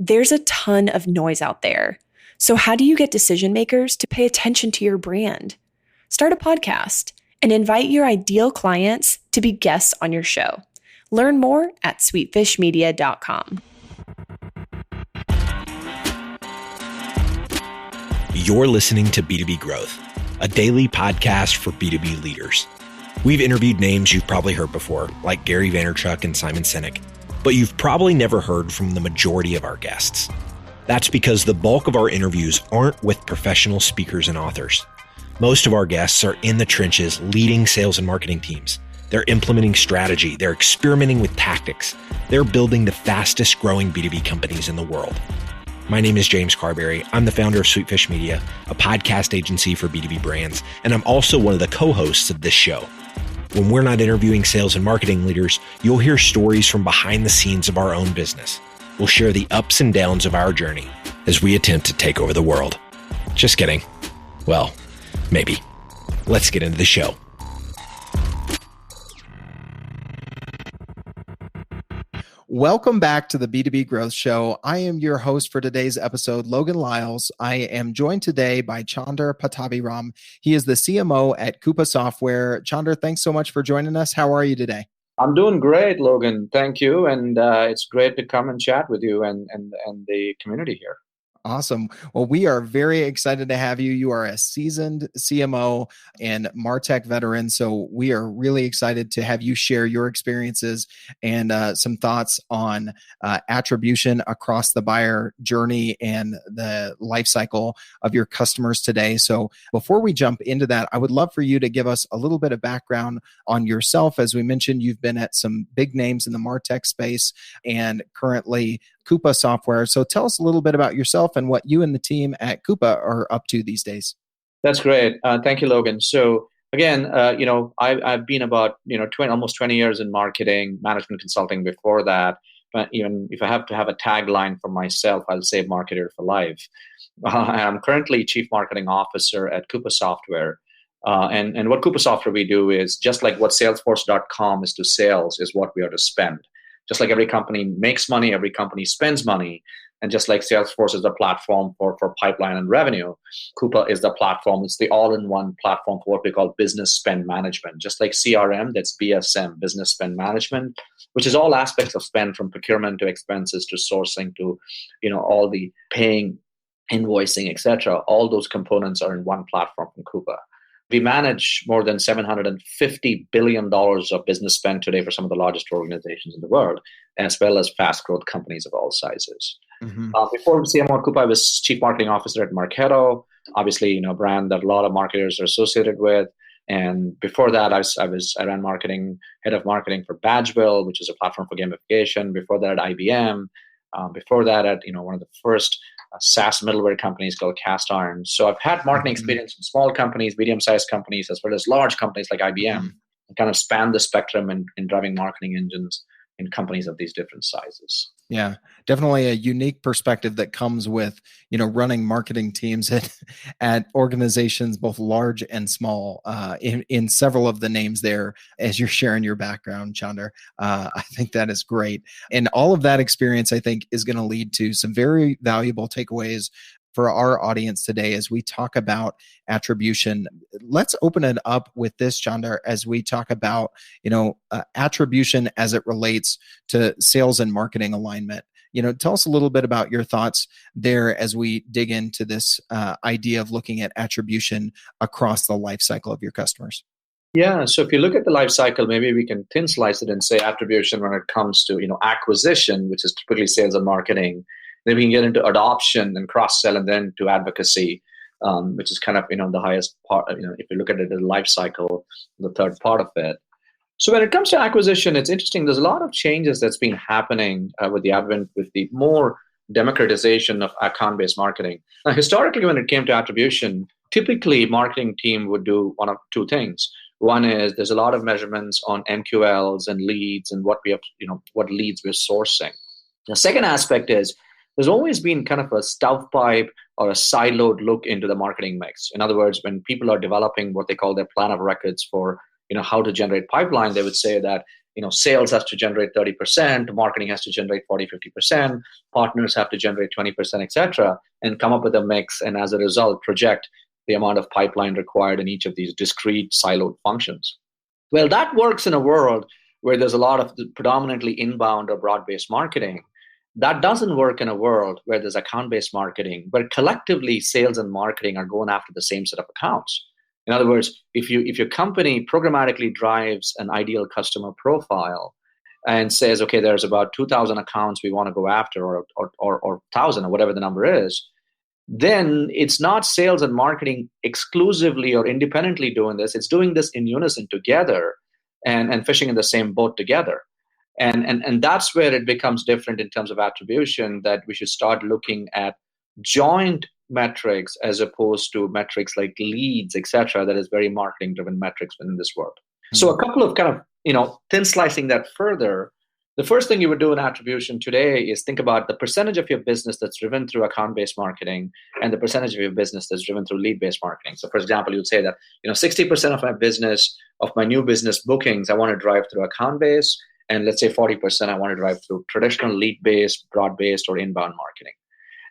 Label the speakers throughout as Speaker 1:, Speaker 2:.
Speaker 1: There's a ton of noise out there. So how do you get decision makers to pay attention to your brand? Start a podcast and invite your ideal clients to be guests on your show. Learn more at sweetfishmedia.com.
Speaker 2: You're listening to B2B Growth, a daily podcast for B2B leaders. We've interviewed names you've probably heard before, like Gary Vaynerchuk and Simon Sinek, but you've probably never heard from the majority of our guests. That's because the bulk of our interviews aren't with professional speakers and authors. Most of our guests are in the trenches leading sales and marketing teams. They're implementing strategy. They're experimenting with tactics. They're building the fastest growing B2B companies in the world. My name is James Carberry. I'm the founder of Sweetfish Media, a podcast agency for B2B brands, and I'm also one of the co-hosts of this show. When we're not interviewing sales and marketing leaders, you'll hear stories from behind the scenes of our own business. We'll share the ups and downs of our journey as we attempt to take over the world. Just kidding. Well, maybe. Let's get into the show.
Speaker 3: Welcome back to the B2B Growth Show. I am your host for today's episode, Logan Lyles. I am joined today by Chandar Pattabhiram. He is the CMO at Coupa Software. Chandar, thanks so much for joining us. How are you today?
Speaker 4: I'm doing great, Logan. Thank you. And it's great to come and chat with you and the community here.
Speaker 3: Awesome. Well, we are very excited to have you. You are a seasoned CMO and MarTech veteran. So we are really excited to have you share your experiences and some thoughts on attribution across the buyer journey and the life cycle of your customers today. So before we jump into that, I would love for you to give us a little bit of background on yourself. As we mentioned, you've been at some big names in the MarTech space and currently Coupa Software. So tell us a little bit about yourself and what you and the team at Coupa are up to these days.
Speaker 4: That's great. Thank you, Logan. So again, I've been about, almost 20 years in marketing, management consulting before that. But even if I have to have a tagline for myself, I'll say marketer for life. I'm currently Chief Marketing Officer at Coupa Software. And what Coupa Software we do is just like what Salesforce.com is to sales is what we are to spend. Just like every company makes money, every company spends money. And just like Salesforce is the platform for pipeline and revenue, Coupa is the platform. It's the all-in-one platform for what we call business spend management. Just like CRM, that's BSM, business spend management, which is all aspects of spend from procurement to expenses to sourcing to, all the paying, invoicing, etc. All those components are in one platform from Coupa. We manage more than $750 billion of business spend today for some of the largest organizations in the world, as well as fast growth companies of all sizes. Mm-hmm. Before CMO at Coupa, I was Chief Marketing Officer at Marketo, obviously, a brand that a lot of marketers are associated with. And before that, I ran marketing, head of marketing for Badgeville, which is a platform for gamification. Before that, at IBM. Before that, at one of the first SaaS middleware companies called Cast Iron. So I've had marketing experience in small companies, medium-sized companies, as well as large companies like IBM, and kind of span the spectrum in driving marketing engines in companies of these different sizes.
Speaker 3: Yeah, definitely a unique perspective that comes with, running marketing teams at organizations, both large and small, in several of the names there as you're sharing your background, Chandar. I think that is great. And all of that experience, I think, is going to lead to some very valuable takeaways for our audience today as we talk about attribution. Let's open it up with this, Chandar, as we talk about, attribution as it relates to sales and marketing alignment. Tell us a little bit about your thoughts there as we dig into this idea of looking at attribution across the life cycle of your customers.
Speaker 4: Yeah, so if you look at the life cycle, maybe we can thin slice it and say attribution when it comes to, acquisition, which is typically sales and marketing. Then we can get into adoption and cross-sell, and then to advocacy, which is kind of, the highest part, if you look at it as a life cycle, the third part of it. So when it comes to acquisition, it's interesting. There's a lot of changes that's been happening with the advent, with the more democratization of account-based marketing. Now, historically, when it came to attribution, typically marketing team would do one of two things. One is there's a lot of measurements on MQLs and leads and what we have, what leads we're sourcing. The second aspect is there's always been kind of a stovepipe or a siloed look into the marketing mix. In other words, when people are developing what they call their plan of records for how to generate pipeline, they would say that sales has to generate 30%, marketing has to generate 40, 50%, partners have to generate 20%, etc., and come up with a mix, and as a result, project the amount of pipeline required in each of these discrete siloed functions. Well, that works in a world where there's a lot of predominantly inbound or broad-based marketing. That doesn't work in a world where there's account-based marketing, where collectively sales and marketing are going after the same set of accounts. In other words, if your company programmatically drives an ideal customer profile and says, okay, there's about 2,000 accounts we want to go after, or 1,000, or whatever the number is, then it's not sales and marketing exclusively or independently doing this. It's doing this in unison together and fishing in the same boat together. And that's where it becomes different in terms of attribution, that we should start looking at joint metrics as opposed to metrics like leads, etc., that is very marketing driven metrics within this world. Mm-hmm. So a couple of kind of, thin slicing that further, the first thing you would do in attribution today is think about the percentage of your business that's driven through account-based marketing and the percentage of your business that's driven through lead-based marketing. So for example, you would say that 60% of my business, of my new business bookings, I want to drive through account-based, and let's say 40% I want to drive through traditional lead-based, broad-based, or inbound marketing.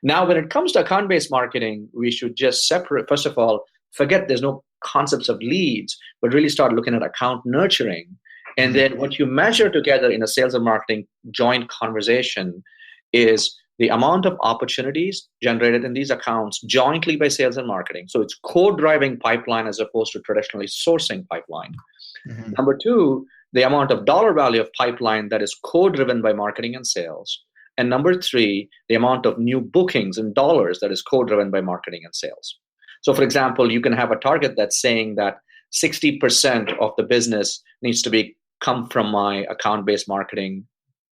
Speaker 4: Now, when it comes to account-based marketing, we should just separate, first of all, forget there's no concepts of leads, but really start looking at account nurturing. And then what you measure together in a sales and marketing joint conversation is the amount of opportunities generated in these accounts jointly by sales and marketing. So it's co-driving pipeline as opposed to traditionally sourcing pipeline. Mm-hmm. Number two, the amount of dollar value of pipeline that is co-driven by marketing and sales. And number three, the amount of new bookings in dollars that is co-driven by marketing and sales. So for example, you can have a target that's saying that 60% of the business needs to come from my account-based marketing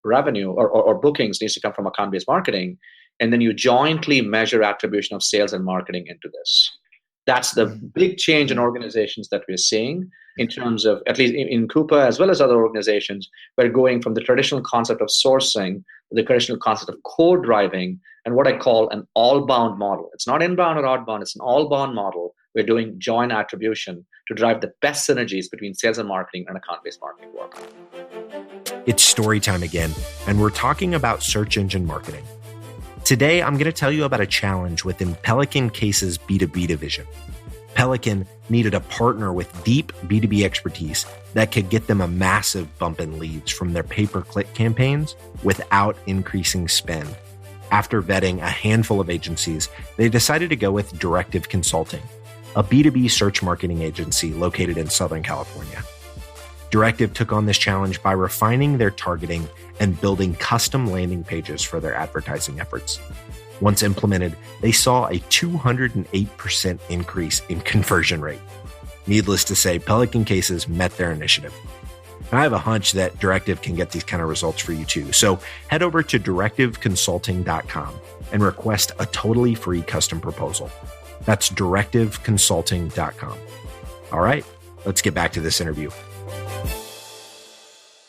Speaker 4: revenue, or bookings needs to come from account-based marketing. And then you jointly measure attribution of sales and marketing into this. That's the big change in organizations that we're seeing in terms of, at least in Coupa, as well as other organizations, we're going from the traditional concept of sourcing to the traditional concept of co-driving and what I call an all-bound model. It's not inbound or outbound, it's an all-bound model. We're doing joint attribution to drive the best synergies between sales and marketing and account-based marketing work.
Speaker 2: It's story time again, and we're talking about search engine marketing. Today, I'm going to tell you about a challenge within Pelican Case's B2B division. Pelican needed a partner with deep B2B expertise that could get them a massive bump in leads from their pay-per-click campaigns without increasing spend. After vetting a handful of agencies, they decided to go with Directive Consulting, a B2B search marketing agency located in Southern California. Directive took on this challenge by refining their targeting and building custom landing pages for their advertising efforts. Once implemented, they saw a 208% increase in conversion rate. Needless to say, Pelican Cases met their initiative. And I have a hunch that Directive can get these kind of results for you too. So head over to directiveconsulting.com and request a totally free custom proposal. That's directiveconsulting.com. All right, let's get back to this interview.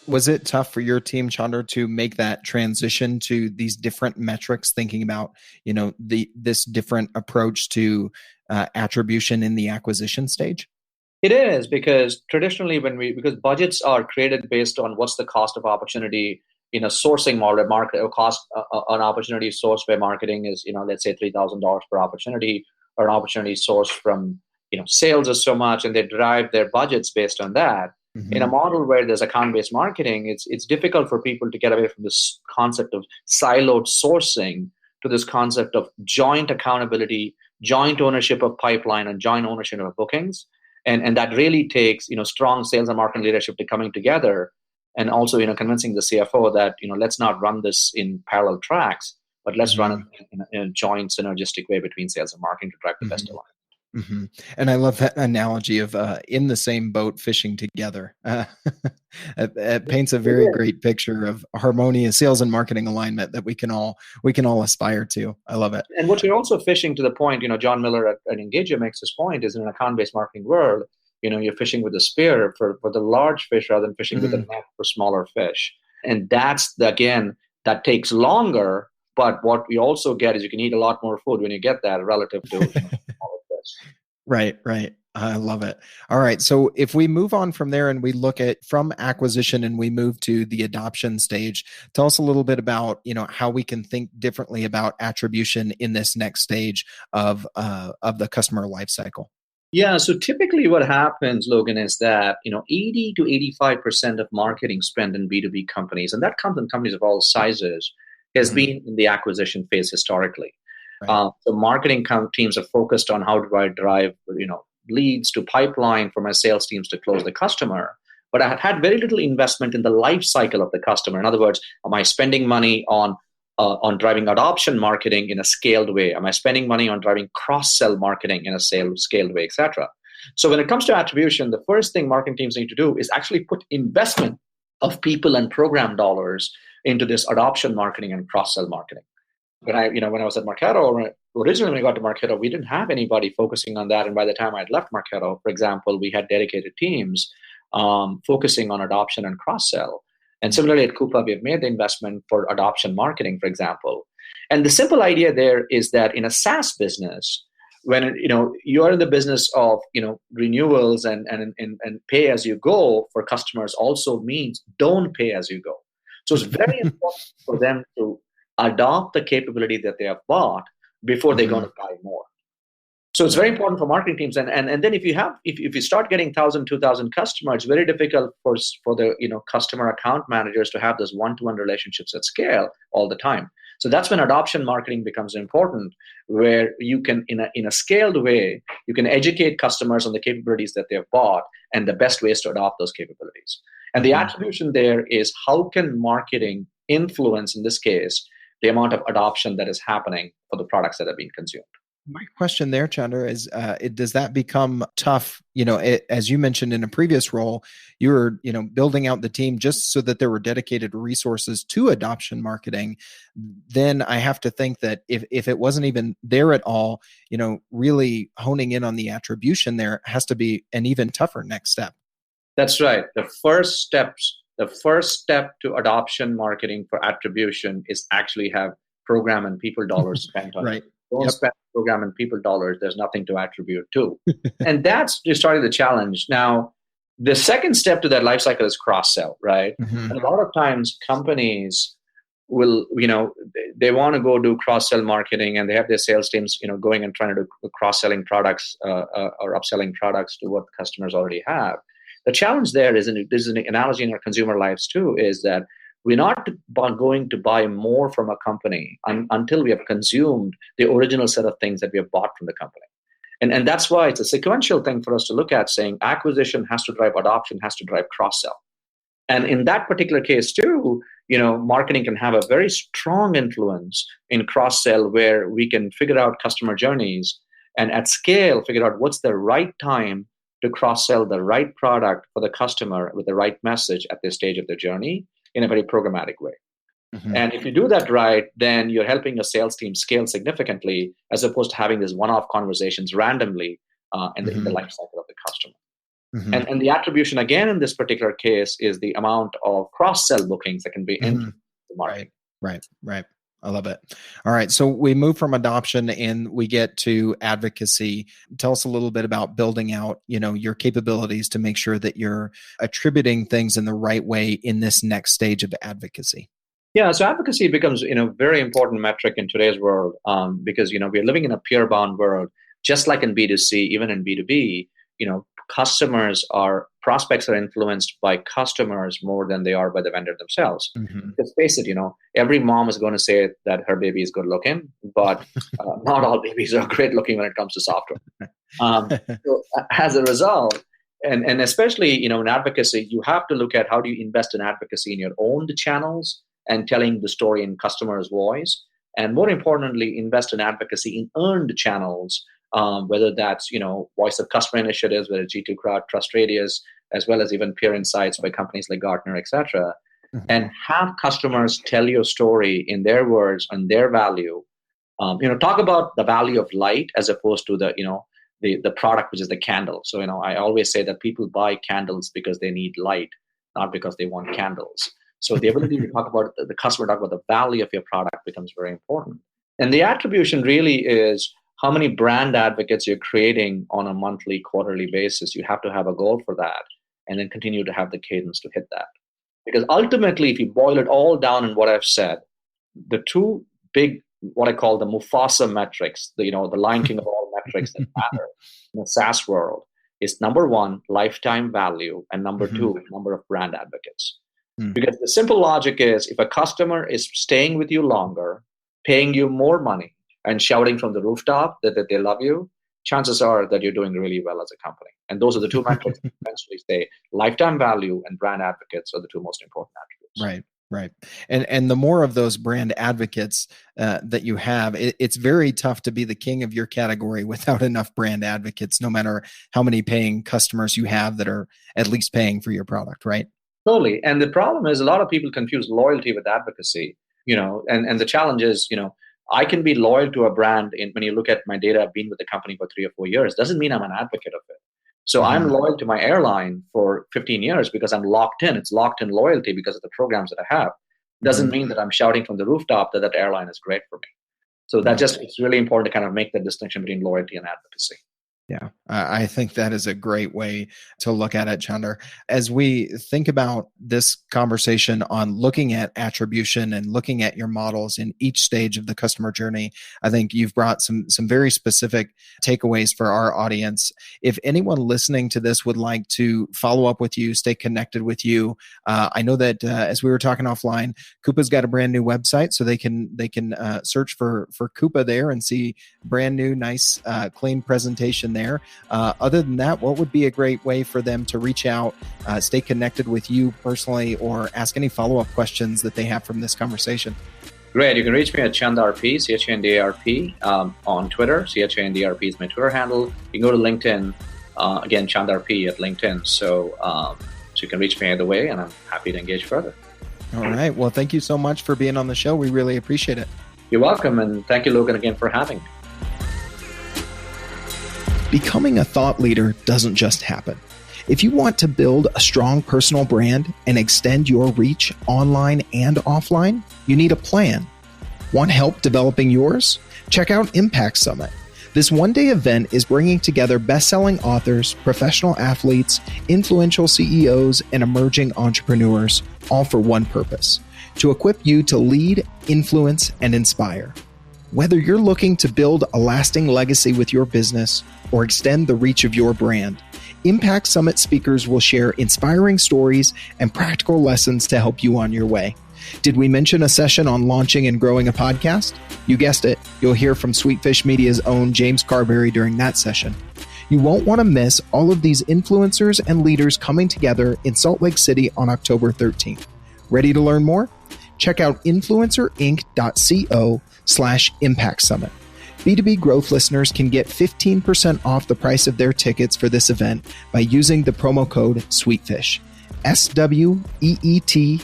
Speaker 3: Was it tough for your team, Chandar, to make that transition to these different metrics, thinking about, this different approach to attribution in the acquisition stage?
Speaker 4: It is, because traditionally because budgets are created based on what's the cost of opportunity in a sourcing model, or cost an opportunity sourced by marketing is, let's say $3,000 per opportunity, or an opportunity sourced from, sales is so much, and they drive their budgets based on that. Mm-hmm. In a model where there's account-based marketing, it's difficult for people to get away from this concept of siloed sourcing to this concept of joint accountability, joint ownership of pipeline, and joint ownership of bookings. And that really takes, strong sales and marketing leadership to coming together, and also, convincing the CFO that, let's not run this in parallel tracks, but let's run it in a joint synergistic way between sales and marketing to drive the best alignment.
Speaker 3: Mm-hmm. And I love that analogy of in the same boat fishing together. It paints a very great picture of harmonious sales and marketing alignment that we can all aspire to. I love it.
Speaker 4: And what you're also fishing, to the point, John Miller at Engager makes this point, is in an account-based marketing world, you're fishing with a spear for the large fish rather than fishing with a net for smaller fish. And that's, again, that takes longer. But what we also get is you can eat a lot more food when you get that relative to smaller fish.
Speaker 3: Right. I love it. All right. So if we move on from there and we look at from acquisition and we move to the adoption stage, tell us a little bit about, how we can think differently about attribution in this next stage of the customer lifecycle.
Speaker 4: Yeah, so typically what happens, Logan, is that 80 to 85% of marketing spend in B2B companies, and that comes in companies of all sizes, has been in the acquisition phase historically.
Speaker 3: Right.
Speaker 4: So marketing teams are focused on how do I drive leads to pipeline for my sales teams to close the customer. But I had very little investment in the life cycle of the customer. In other words, am I spending money on driving adoption marketing in a scaled way? Am I spending money on driving cross-sell marketing in a scaled way, etc.? So when it comes to attribution, the first thing marketing teams need to do is actually put investment of people and program dollars into this adoption marketing and cross-sell marketing. When I was at Marketo, originally when I got to Marketo, we didn't have anybody focusing on that. And by the time I'd left Marketo, for example, we had dedicated teams focusing on adoption and cross-sell. And similarly at Coupa, we have made the investment for adoption marketing, for example. And the simple idea there is that in a SaaS business, when you are in the business of renewals and pay as you go for customers also means don't pay as you go. So it's very important for them to adopt the capability that they have bought before they're going to buy more. So it's very important for marketing teams. And then if you start getting 1,000, 2,000 customers, it's very difficult for the customer account managers to have those one-to-one relationships at scale all the time. So that's when adoption marketing becomes important, where you can, in a scaled way, you can educate customers on the capabilities that they've bought and the best ways to adopt those capabilities. And the attribution there is how can marketing influence, in this case, the amount of adoption that is happening for the products that are being consumed.
Speaker 3: My question there, Chandar, is does that become tough? As you mentioned in a previous role, you were building out the team just so that there were dedicated resources to adoption marketing. Then I have to think that if it wasn't even there at all, really honing in on the attribution there has to be an even tougher next step.
Speaker 4: That's right. The first step to adoption marketing for attribution is actually have program and people dollars spent on it. Don't spend program and people dollars. There's nothing to attribute to. And that's just starting the challenge. Now, the second step to that life cycle is cross-sell, right? And a lot of times companies will, they want to go do cross-sell marketing and they have their sales teams, going and trying to do cross-selling products or upselling products to what customers already have. The challenge there is, and this is an analogy in our consumer lives too, is that we're not going to buy more from a company until we have consumed the original set of things that we have bought from the company. And that's why it's a sequential thing for us to look at, saying acquisition has to drive adoption, has to drive cross-sell. And in that particular case too, marketing can have a very strong influence in cross-sell where we can figure out customer journeys and at scale figure out what's the right time to cross-sell the right product for the customer with the right message at this stage of the journey in a very programmatic way. And if you do that right, then you're helping a sales team scale significantly as opposed to having these one-off conversations randomly in the life cycle of the customer. And the attribution, again, in this particular case, is the amount of cross-sell bookings that can be into the market.
Speaker 3: Right. I love it. All right. So we move from adoption and we get to advocacy. Tell us a little bit about building out, your capabilities to make sure that you're attributing things in the right way in this next stage of advocacy.
Speaker 4: Yeah. So advocacy becomes, very important metric in today's world because, we're living in a peer-bound world, just like in B2C, even in B2B, prospects are influenced by customers more than they are by the vendor themselves. Because face it, every mom is going to say that her baby is good looking, but not all babies are great looking when it comes to software. So as a result, and especially, in advocacy, you have to look at how do you invest in advocacy in your own channels and telling the story in customer's voice. And more importantly, invest in advocacy in earned channels. Whether that's, voice of customer initiatives, whether it's G2 Crowd, Trust Radius, as well as even peer insights by companies like Gartner, et cetera, and have customers tell your story in their words and their value. Talk about the value of light as opposed to the product, which is the candle. So, I always say that people buy candles because they need light, not because they want candles. So the ability to talk about the customer, talk about the value of your product becomes very important. And the attribution really is how many brand advocates you're creating on a monthly, quarterly basis. You have to have a goal for that and then continue to have the cadence to hit that. Because ultimately, if you boil it all down in what I've said, the two big, what I call the Mufasa metrics, the Lion King of all metrics that matter in the SaaS world is number one, lifetime value, and number two, number of brand advocates. Because the simple logic is if a customer is staying with you longer, paying you more money, and shouting from the rooftop that they love you, chances are that you're doing really well as a company. And those are the two metrics that eventually say lifetime value and brand advocates are the two most important attributes.
Speaker 3: Right. And the more of those brand advocates that you have, it's very tough to be the king of your category without enough brand advocates, no matter how many paying customers you have that are at least paying for your product, right?
Speaker 4: Totally. And the problem is a lot of people confuse loyalty with advocacy, and the challenge is, I can be loyal to a brand when you look at my data, I've been with the company for 3 or 4 years, doesn't mean I'm an advocate of it. So I'm loyal to my airline for 15 years because I'm locked in. It's locked in loyalty because of the programs that I have. Doesn't mean that I'm shouting from the rooftop that airline is great for me. So it's really important to kind of make the distinction between loyalty and advocacy.
Speaker 3: Yeah, I think that is a great way to look at it, Chandar. As we think about this conversation on looking at attribution and looking at your models in each stage of the customer journey, I think you've brought some very specific takeaways for our audience. If anyone listening to this would like to follow up with you, stay connected with you, I know that as we were talking offline, Coupa's got a brand new website, so they can search for Coupa there and see brand new, nice, clean presentation there. Other than that, what would be a great way for them to reach out, stay connected with you personally, or ask any follow-up questions that they have from this conversation?
Speaker 4: Great. You can reach me at ChandarP, CHANDARP, on Twitter. CHANDARP is my Twitter handle. You can go to LinkedIn, again, ChandarP at LinkedIn. So you can reach me either way, and I'm happy to engage further.
Speaker 3: All right. Well, thank you so much for being on the show. We really appreciate it.
Speaker 4: You're welcome. And thank you, Logan, again for having me.
Speaker 2: Becoming a thought leader doesn't just happen. If you want to build a strong personal brand and extend your reach online and offline, you need a plan. Want help developing yours? Check out Impact Summit. This one-day event is bringing together best-selling authors, professional athletes, influential CEOs, and emerging entrepreneurs, all for one purpose: to equip you to lead, influence, and inspire. Whether you're looking to build a lasting legacy with your business or extend the reach of your brand, Impact Summit speakers will share inspiring stories and practical lessons to help you on your way. Did we mention a session on launching and growing a podcast? You guessed it. You'll hear from Sweetfish Media's own James Carberry during that session. You won't want to miss all of these influencers and leaders coming together in Salt Lake City on October 13th. Ready to learn more? Check out influencerinc.co/Impact Summit. B2B Growth listeners can get 15% off the price of their tickets for this event by using the promo code SWEETFISH, SWEETFISH.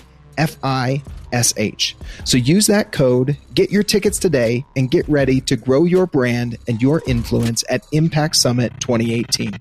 Speaker 2: So use that code, get your tickets today, and get ready to grow your brand and your influence at Impact Summit 2018.